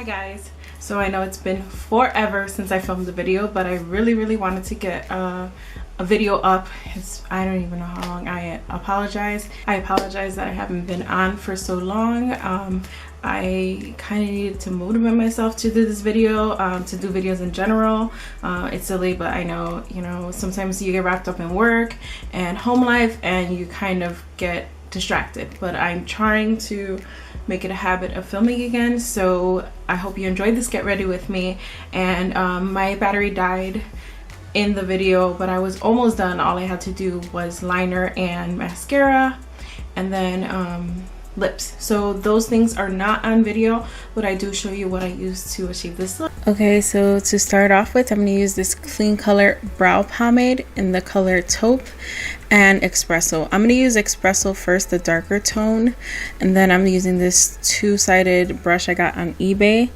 Hi guys, so I know it's been forever since I filmed the video, but I really wanted to get a video up. I don't even know how long. I apologize that I haven't been on for so long. I kind of needed to motivate myself to do this video, to do videos in general. It's silly, but I know, you know, sometimes you get wrapped up in work and home life and you kind of get distracted, but I'm trying to make it a habit of filming again. So I hope you enjoyed this get ready with me. And my battery died in the video, but I was almost done. All I had to do was liner and mascara and then lips. So those things are not on video, but I do show you what I used to achieve this look. Okay, so to start off with, I'm going to use this Clean Color brow pomade in the color Taupe and Espresso. I'm going to use Espresso first, the darker tone, and then I'm using this two-sided brush I got on eBay.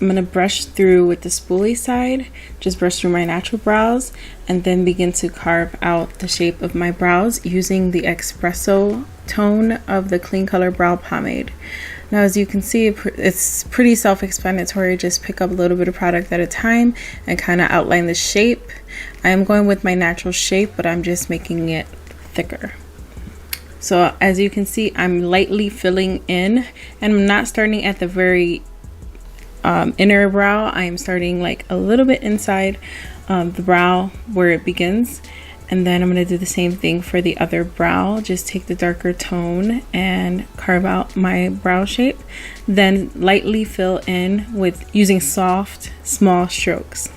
I'm going to brush through with the spoolie side, just brush through my natural brows, and then begin to carve out the shape of my brows using the Espresso tone of the Clean Color brow pomade. Now, as you can see, it's pretty self-explanatory. Just pick up a little bit of product at a time and kind of outline the shape. I am going with my natural shape, but I'm just making it thicker. So as you can see, I'm lightly filling in, and I'm not starting at the very inner brow. I am starting like a little bit inside the brow where it begins, and then I'm going to do the same thing for the other brow. Just take the darker tone and carve out my brow shape, then lightly fill in with using soft small strokes.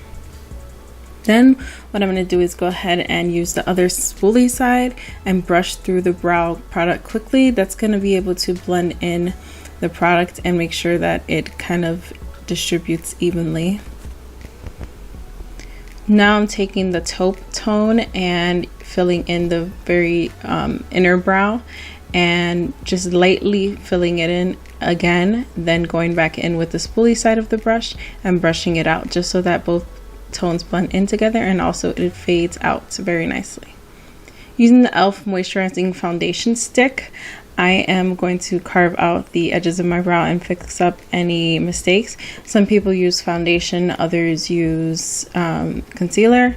Then what I'm going to do is go ahead and use the other spoolie side and brush through the brow product quickly. That's going to be able to blend in the product and make sure that it kind of distributes evenly. Now I'm taking the taupe tone and filling in the very inner brow and just lightly filling it in again, then going back in with the spoolie side of the brush and brushing it out just so that both tones blend in together, and also it fades out very nicely. Using the e.l.f. moisturizing foundation stick, I am going to carve out the edges of my brow and fix up any mistakes. Some people use foundation, others use concealer,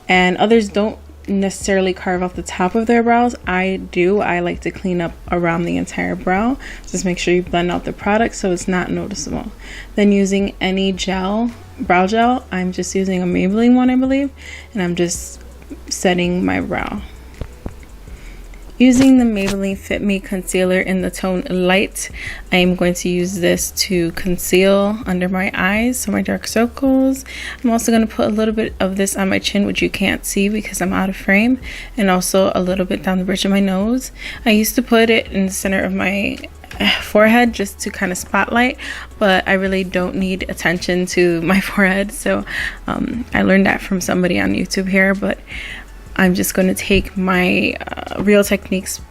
and others don't necessarily carve off the top of their brows. I do. I like to clean up around the entire brow. Just make sure you blend out the product so it's not noticeable. Then using any gel, brow gel, I'm just using a Maybelline one, I believe, and I'm just setting my brow. Using the Maybelline Fit Me concealer in the tone Light, I am going to use this to conceal under my eyes, so my dark circles. I'm also going to put a little bit of this on my chin, which you can't see because I'm out of frame, and also a little bit down the bridge of my nose. I used to put it in the center of my forehead just to kind of spotlight, but I really don't need attention to my forehead, so I learned that from somebody on YouTube here, but I'm just going to take my Real Techniques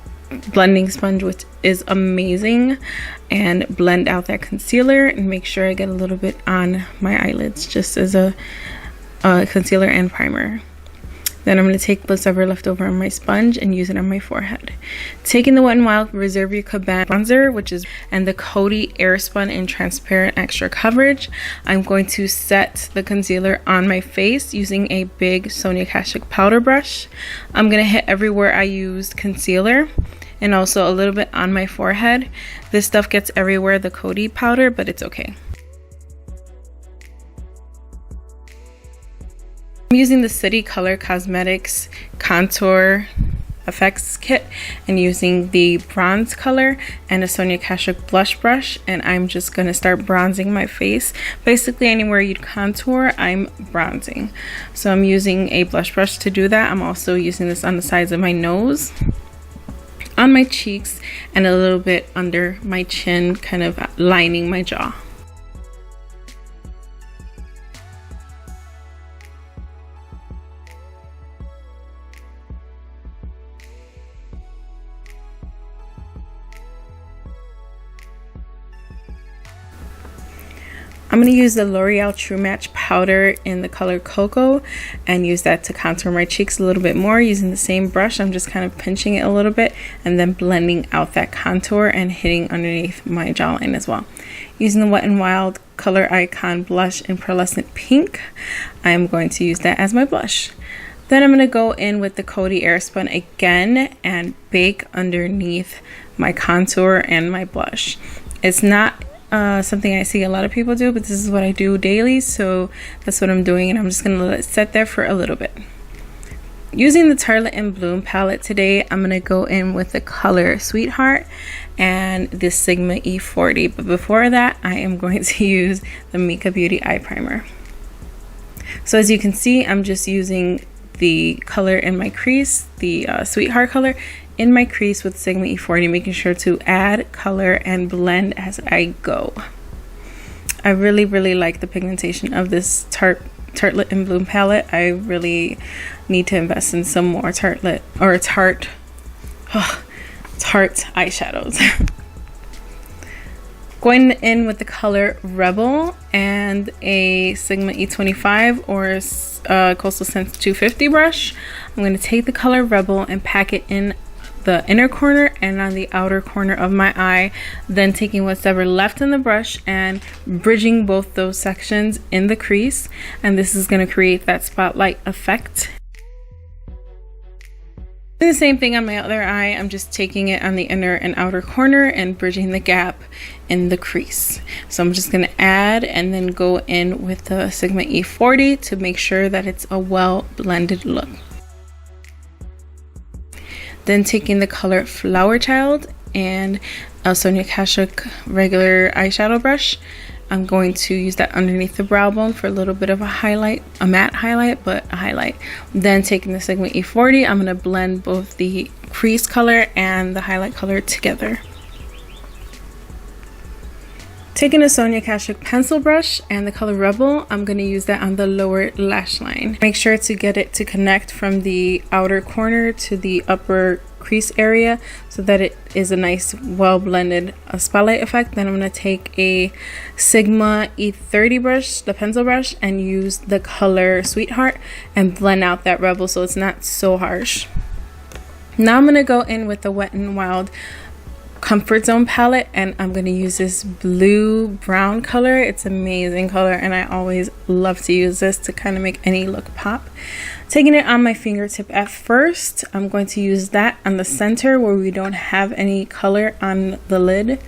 blending sponge, which is amazing, and blend out that concealer and make sure I get a little bit on my eyelids just as a concealer and primer. Then I'm going to take what's ever left over on my sponge and use it on my forehead. Taking the Wet n Wild Reserve Your Cabana bronzer, and the Coty Airspun in Transparent Extra Coverage, I'm going to set the concealer on my face using a big Sonia Kashuk powder brush. I'm going to hit everywhere I used concealer and also a little bit on my forehead. This stuff gets everywhere, the Coty powder, but it's okay. I'm using the City Color Cosmetics Contour Effects Kit and using the bronze color and a Sonia Kashuk blush brush, and I'm just going to start bronzing my face. Basically anywhere you'd contour, I'm bronzing. So I'm using a blush brush to do that. I'm also using this on the sides of my nose, on my cheeks, and a little bit under my chin, kind of lining my jaw. I'm going to use the L'Oreal True Match powder in the color Cocoa and use that to contour my cheeks a little bit more. Using the same brush, I'm just kind of pinching it a little bit and then blending out that contour and hitting underneath my jawline as well. Using the Wet n Wild Color Icon blush in Pearlescent Pink, I'm going to use that as my blush. Then I'm going to go in with the Coty Airspun again and bake underneath my contour and my blush. It's not something I see a lot of people do, but this is what I do daily, so that's what I'm doing, and I'm just going to let it set there for a little bit. Using the Tartelette in Bloom palette today, I'm going to go in with the color Sweetheart and the Sigma E40, but before that I am going to use the Mika Beauty Eye Primer. So as you can see, I'm just using the color in my crease, the Sweetheart color in my crease with Sigma E40, making sure to add color and blend as I go. I really like the pigmentation of this Tartelette in Bloom palette. I really need to invest in some more Tarte eyeshadows. Going in with the color Rebel and a Sigma E25 or Coastal Scents 250 brush. I'm going to take the color Rebel and pack it in the inner corner and on the outer corner of my eye, then taking what's ever left in the brush and bridging both those sections in the crease, and this is going to create that spotlight effect. Doing the same thing on my other eye, I'm just taking it on the inner and outer corner and bridging the gap in the crease. So I'm just going to add and then go in with the Sigma E40 to make sure that it's a well blended look. Then taking the color Flower Child and a Sonia Kashuk regular eyeshadow brush, I'm going to use that underneath the brow bone for a little bit of a highlight, a matte highlight, but a highlight. Then taking the Sigma E40, I'm going to blend both the crease color and the highlight color together. Taking a Sonia Kashuk pencil brush and the color Rebel, I'm going to use that on the lower lash line. Make sure to get it to connect from the outer corner to the upper crease area so that it is a nice well blended spotlight effect. Then I'm going to take a Sigma E30 brush, the pencil brush, and use the color Sweetheart and blend out that Rebel so it's not so harsh. Now I'm going to go in with the Wet n Wild Comfort Zone palette, and I'm going to use this blue brown color. It's an amazing color and I always love to use this to kind of make any look pop. Taking it on my fingertip at first, I'm going to use that on the center where we don't have any color on the lid,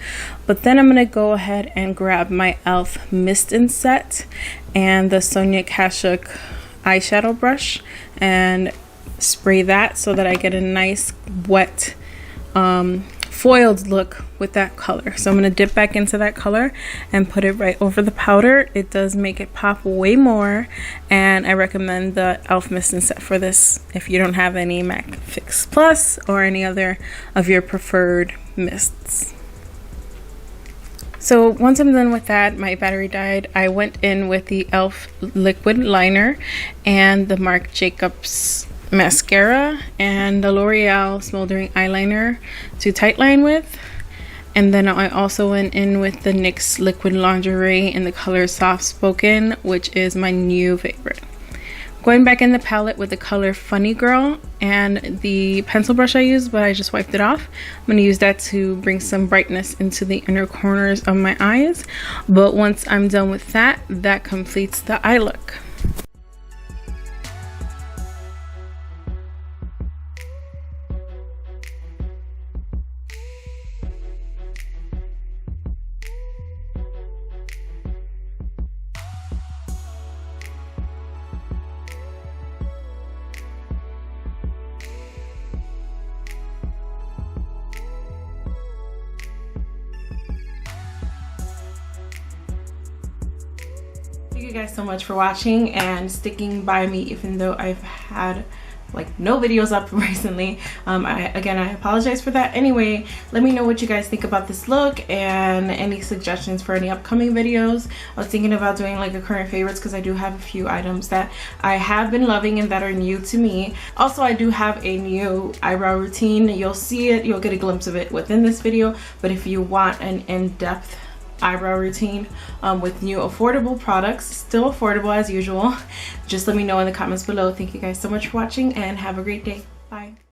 but then I'm going to go ahead and grab my e.l.f. Mist and Set and the Sonia Kashuk eyeshadow brush and spray that so that I get a nice wet foiled look with that color. So I'm going to dip back into that color and put it right over the powder. It does make it pop way more, and I recommend the e.l.f. Mist and Set for this if you don't have any MAC Fix Plus or any other of your preferred mists. So once I'm done with that, my battery died. I went in with the e.l.f. liquid liner and the Marc Jacobs mascara and the L'Oreal smoldering eyeliner to tightline with, and then I also went in with the NYX liquid lingerie in the color Soft Spoken, which is my new favorite. Going back in the palette with the color Funny Girl and the pencil brush I used, but I just wiped it off. I'm going to use that to bring some brightness into the inner corners of my eyes, but once I'm done with that, that completes the eye look. Thank you guys so much for watching and sticking by me even though I've had like no videos up recently. I apologize for that. Anyway, let me know what you guys think about this look and any suggestions for any upcoming videos. I was thinking about doing like a current favorites because I do have a few items that I have been loving and that are new to me. Also, I do have a new eyebrow routine. You'll see it, you'll get a glimpse of it within this video, but if you want an in-depth eyebrow routine with new affordable products, still affordable as usual. Just let me know in the comments below. Thank you guys so much for watching and have a great day. Bye.